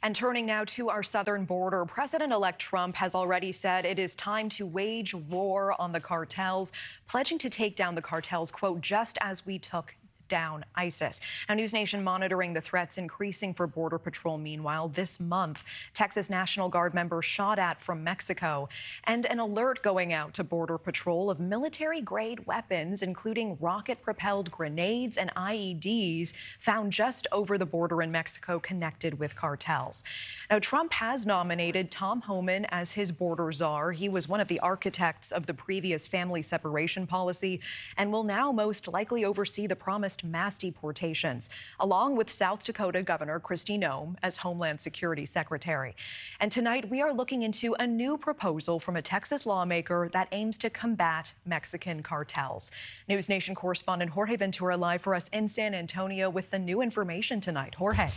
And turning now to our southern border, President-elect Trump has already said it is time to wage war on the cartels, pledging to take down the cartels, quote, just as we took down ISIS. Now, News Nation monitoring the threats increasing for Border Patrol. Meanwhile, this month, Texas National Guard members shot at from Mexico, and an alert going out to Border Patrol of military-grade weapons, including rocket-propelled grenades and IEDs, found just over the border in Mexico connected with cartels. Now, Trump has nominated Tom Homan as his border czar. He was one of the architects of the previous family separation policy and will now most likely oversee the promised mass deportations, along with South Dakota Governor Kristi Noem as Homeland Security Secretary. And tonight, we are looking into a new proposal from a Texas lawmaker that aims to combat Mexican cartels. News Nation correspondent Jorge Ventura live for us in San Antonio with the new information tonight. Jorge.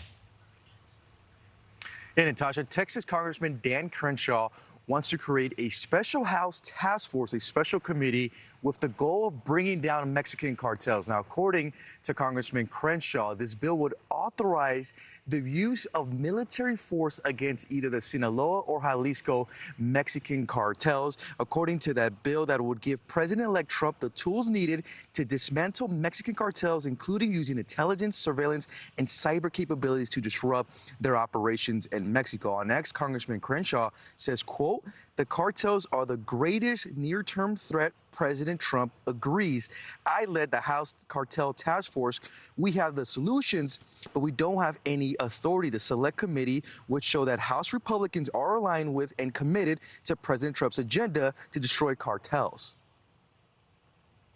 And Natasha, Texas Congressman Dan Crenshaw wants to create a special House task force, a special committee with the goal of bringing down Mexican cartels. Now, according to Congressman Crenshaw, this bill would authorize the use of military force against either the Sinaloa or Jalisco Mexican cartels. According to that bill, that would give President-elect Trump the tools needed to dismantle Mexican cartels, including using intelligence, surveillance, and cyber capabilities to disrupt their operations in Mexico. Our next, Congressman Crenshaw says, quote, the cartels are the greatest near-term threat. President Trump agrees. I led the House Cartel Task Force. We have the solutions, but we don't have any authority. The Select Committee would show that House Republicans are aligned with and committed to President Trump's agenda to destroy cartels.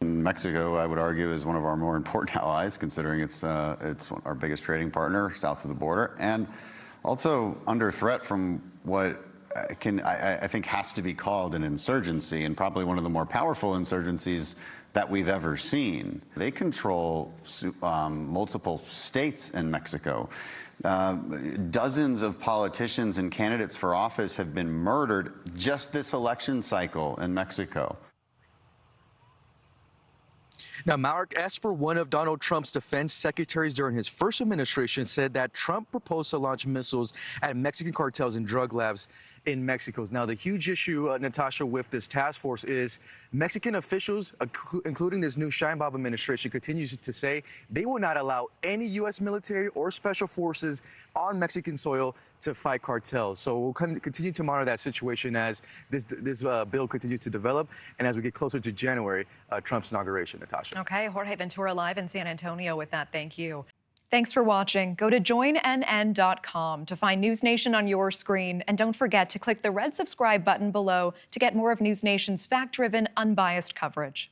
Mexico, I would argue, is one of our more important allies, considering it's our biggest trading partner south of the border, and also under threat from what I think has to be called an insurgency, and probably one of the more powerful insurgencies that we've ever seen. They control multiple states in Mexico. Dozens of politicians and candidates for office have been murdered just this election cycle in Mexico. Now, Mark Esper, one of Donald Trump's defense secretaries during his first administration, said that Trump proposed to launch missiles at Mexican cartels and drug labs in Mexico. Now, the huge issue, Natasha, with this task force is Mexican officials, including this new Sheinbaum administration, continues to say they will not allow any U.S. military or special forces on Mexican soil to fight cartels. So we'll continue to monitor that situation as this bill continues to develop and as we get closer to January, Trump's inauguration, Natasha. Okay, Jorge Ventura live in San Antonio with that. Thank you. Thanks for watching. Go to joinnn.com to find News Nation on your screen. And don't forget to click the red subscribe button below to get more of News Nation's fact-driven, unbiased coverage.